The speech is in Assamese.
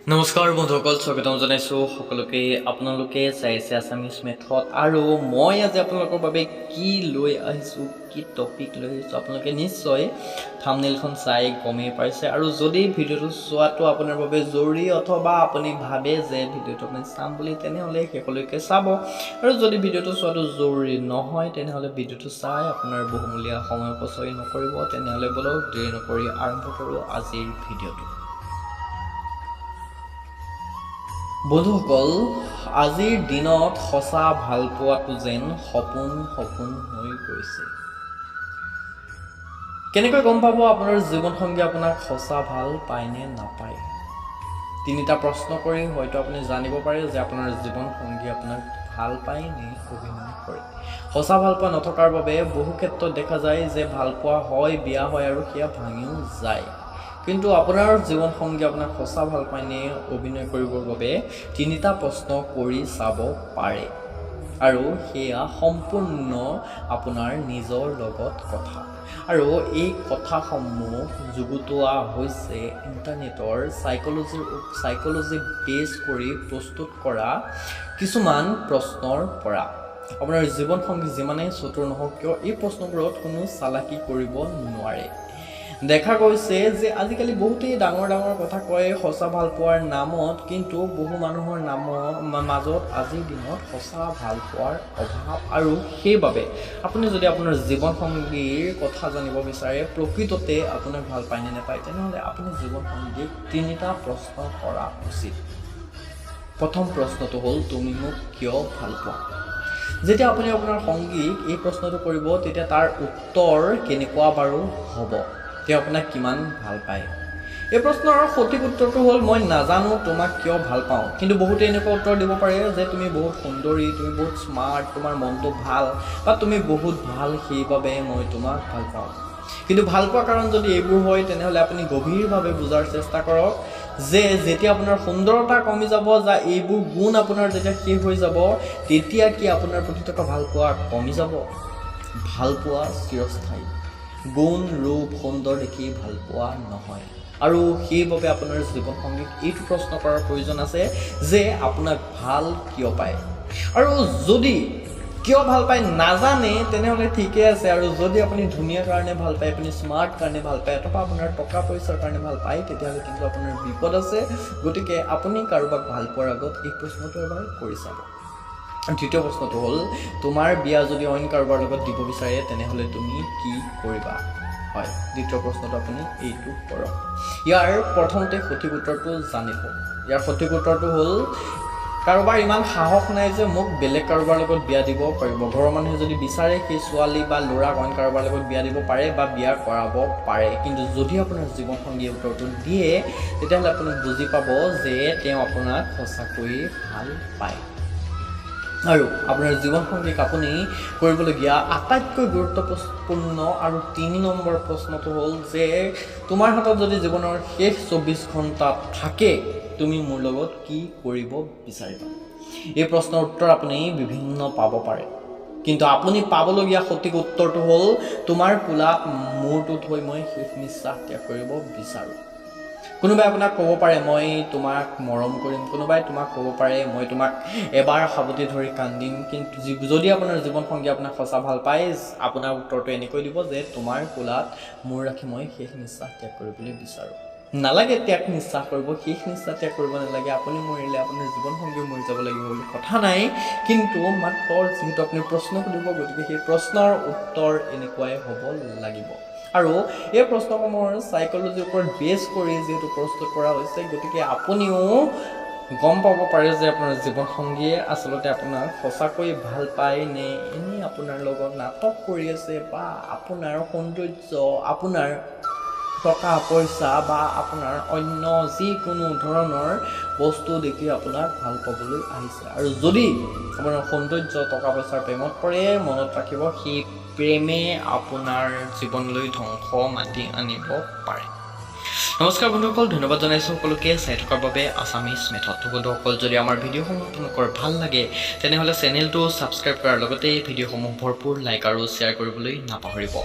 নমস্কাৰ বন্ধুসকল, স্বাগতম জনাইছোঁ সকলোকে। আপোনালোকে চাইছে আছামিজ মেথড আৰু মই আজি আপোনালোকৰ বাবে কি লৈ আহিছোঁ, কি টপিক লৈ আহিছোঁ আপোনালোকে নিশ্চয় থাম্বনেইলখন চাই গমেই পাইছে। আৰু যদি ভিডিঅ'টো চোৱাটো আপোনাৰ বাবে জৰুৰী অথবা আপুনি ভাবে যে ভিডিঅ'টো আপুনি চাম বুলি, তেনেহ'লে শেষলৈকে চাব। আৰু যদি ভিডিঅ'টো চোৱাটো জৰুৰী নহয়, তেনেহ'লে ভিডিঅ'টো চাই আপোনাৰ বহুমূলীয়া সময় অপচয় নকৰিব। তেনেহ'লে বলক দেৰি নকৰি আৰম্ভ কৰোঁ আজিৰ ভিডিঅ'টো। বন্ধুসকল, আজিৰ দিনত সঁচা ভাল পোৱাটো যেন সপোন হৈ গৈছে। কেনেকৈ গম পাব আপোনাৰ জীৱনসংগী আপোনাক সঁচা ভাল পায় নে নাপায়? তিনিটা প্ৰশ্ন কৰি হয়তো আপুনি জানিব পাৰে যে আপোনাৰ জীৱনসংগী আপোনাক ভাল পায় নে অভিনয় কৰে। সঁচা ভাল পোৱা নথকাৰ বাবে বহু ক্ষেত্ৰত দেখা যায় যে ভাল পোৱা হয়, বিয়া হয় আৰু সেয়া ভাঙিও যায়। কিন্তু আপোনাৰ জীৱনসংগী আপোনাক সঁচা ভাল পায় নে অভিনয় কৰিবৰ বাবে তিনিটা প্ৰশ্ন কৰি চাব পাৰে, আৰু সেয়া সম্পূৰ্ণ আপোনাৰ নিজৰ লগত কথা। আৰু এই কথাসমূহ যুগুতোৱা হৈছে ইণ্টাৰনেটৰ চাইক'লজি বেছ কৰি প্ৰস্তুত কৰা কিছুমান প্ৰশ্নৰ পৰা। আপোনাৰ জীৱনসংগী যিমানেই চতুৰ নহওক কিয়, এই প্ৰশ্নবোৰত কোনো চালাকি কৰিব নোৱাৰে। দেখা গৈছে যে আজিকালি বহুতেই ডাঙৰ কথা কয় সঁচা ভাল পোৱাৰ নামত, কিন্তু বহু মানুহৰ মাজত আজিৰ দিনত সঁচা ভাল পোৱাৰ অভাৱ। আৰু সেইবাবে আপুনি যদি আপোনাৰ জীৱনসংগীৰ কথা জানিব বিচাৰে, প্ৰকৃততে আপোনাক ভাল পায় নে নাপায়, তেনেহ'লে আপুনি জীৱনসংগীক তিনিটা প্ৰশ্ন কৰা উচিত। প্ৰথম প্ৰশ্নটো হ'ল, তুমি মোক কিয় ভাল পোৱা? যেতিয়া আপুনি আপোনাৰ সংগীক এই প্ৰশ্নটো কৰিব, তেতিয়া তাৰ উত্তৰ কেনেকুৱা বাৰু হ'ব? তেওঁ আপোনাক কিমান ভাল পায়? এই প্ৰশ্নৰ সঠিক উত্তৰটো হ'ল, মই নাজানো তোমাক কিয় ভাল পাওঁ। কিন্তু বহুতে এনেকুৱা উত্তৰ দিব পাৰে যে তুমি বহুত সুন্দৰী, তুমি বহুত স্মাৰ্ট, তোমাৰ মনটো ভাল, বা তুমি বহুত ভাল, সেইবাবে মই তোমাক ভাল পাওঁ। কিন্তু ভাল পোৱা কাৰণ যদি এইবোৰ হয়, তেনেহ'লে আপুনি গভীৰভাৱে বুজাৰ চেষ্টা কৰক যে যেতিয়া আপোনাৰ সুন্দৰতা কমি যাব, বা এইবোৰ গুণ আপোনাৰ যেতিয়া শেষ হৈ যাব, তেতিয়া কি আপোনাৰ প্ৰতি থকা ভাল পোৱা কমি যাব? ভাল পোৱা চিৰস্থায়ী। গুণ, ৰূপ, সুন্দৰ দেখি ভাল পোৱা নহয়। আৰু সেইবাবে আপোনাৰ জীৱনসংগীক এইটো প্ৰশ্ন কৰাৰ প্ৰয়োজন আছে যে আপোনাক ভাল কিয় পায়। আৰু যদি কিয় ভাল পায় নাজানে, তেনেহ'লে ঠিকে আছে। আৰু যদি আপুনি ধুনীয়া কাৰণে ভাল পায়, আপুনি স্মাৰ্ট কাৰণে ভাল পায়, অথবা আপোনাৰ টকা পইচাৰ কাৰণে ভাল পায়, তেতিয়াহ'লে কিন্তু আপোনাৰ বিপদ আছে। গতিকে আপুনি কাৰোবাক ভাল পোৱাৰ আগত এই প্ৰশ্নটো এবাৰ কৰি চাব। দ্বিতীয় প্ৰশ্নটো হ'ল, তোমাৰ বিয়া যদি অইন কাৰোবাৰ লগত দিব বিচাৰে, তেনেহ'লে তুমি কি কৰিবা? হয়, দ্বিতীয় প্ৰশ্নটো আপুনি এইটো কৰক। ইয়াৰ প্ৰথমতে সঠিক উত্তৰটো জানিব। ইয়াৰ সঠিক উত্তৰটো হ'ল, কাৰোবাৰ ইমান সাহস নাই যে মোক বেলেগ কাৰোবাৰ লগত বিয়া দিব পাৰিব। ঘৰৰ মানুহে যদি বিচাৰে, সেই ছোৱালী বা ল'ৰাক অইন কাৰোবাৰ লগত বিয়া দিব পাৰে বা বিয়া কৰাব পাৰে। কিন্তু যদি আপোনাৰ জীৱনসংগীয়ে উত্তৰটো দিয়ে, তেতিয়াহ'লে আপুনি বুজি পাব যে তেওঁ আপোনাক সঁচাকৈয়ে ভাল পায়। আৰু আপোনাৰ জীৱনসংগীক আপুনি কৰিবলগীয়া আটাইতকৈ গুৰুত্বপূৰ্ণ আৰু 3 নম্বৰ প্ৰশ্নটো হ'ল যে তোমাৰ হাতত যদি জীৱনৰ শেষ 24 ঘণ্টা থাকে, তুমি মোৰ লগত কি কৰিব বিচাৰিবা? এই প্ৰশ্নৰ উত্তৰ আপুনি বিভিন্ন পাব পাৰে, কিন্তু আপুনি পাবলগীয়া সঠিক উত্তৰটো হ'ল, তোমাৰ কোলাত মূৰটো থৈ মই শেষ নিশ্বাস ত্যাগ কৰিব বিচাৰোঁ। কোনোবাই আপোনাক ক'ব পাৰে মই তোমাক মৰম কৰিম, কোনোবাই তোমাক ক'ব পাৰে মই তোমাক এবাৰ সাৱটি ধৰি কান্দিম। কিন্তু যদি আপোনাৰ জীৱনসংগী আপোনাক সঁচা ভাল পায়, আপোনাৰ উত্তৰটো এনেকৈ দিব যে তোমাৰ কোলাত মূৰ ৰাখি মই শেষ নিশ্বাস ত্যাগ কৰিবলৈ বিচাৰোঁ। নালাগে ত্যাগ নিশ্বাস কৰিব, শেষ নিশ্বাস ত্যাগ কৰিব নালাগে। আপুনি মৰিলে আপোনাৰ জীৱনসংগীও মৰি যাব লাগিব বুলি কথা নাই, কিন্তু মাত্ৰ যিহেতু আপুনি প্ৰশ্ন সুধিব, গতিকে সেই প্ৰশ্নৰ উত্তৰ এনেকুৱাই হ'ব লাগিব। আৰু এই প্ৰশ্নসমূহৰ চাইক'লজিৰ ওপৰত বেছ কৰি যিহেতু প্ৰস্তুত কৰা হৈছে, গতিকে আপুনিও গম পাব পাৰে যে আপোনাৰ জীৱনসংগীয়ে আচলতে আপোনাক সঁচাকৈ ভাল পায় নে এনেই আপোনাৰ লগত নাটক কৰি আছে, বা আপোনাৰ সৌন্দৰ্য, আপোনাৰ টকা পইচা বা আপোনাৰ অন্য যিকোনো ধৰণৰ বস্তু দেখি আপোনাক ভাল পাবলৈ আহিছে। আৰু যদি আপোনাৰ সৌন্দৰ্য, টকা পইচাৰ প্ৰেমত পৰে, মনত ৰাখিব সেই প্ৰেমে আপোনাৰ জীৱনলৈ ধ্বংস মাতি আনিব পাৰে। নমস্কাৰ বন্ধুসকল, ধন্যবাদ জনাইছোঁ সকলোকে চাই থকাৰ বাবে আছামিজ মেথড। বন্ধুসকল, যদি আমাৰ ভিডিঅ'সমূহ আপোনালোকৰ ভাল লাগে, তেনেহ'লে চেনেলটো ছাবস্ক্ৰাইব কৰাৰ লগতে ভিডিঅ'সমূহ ভৰপূৰ লাইক আৰু শ্বেয়াৰ কৰিবলৈ নাপাহৰিব।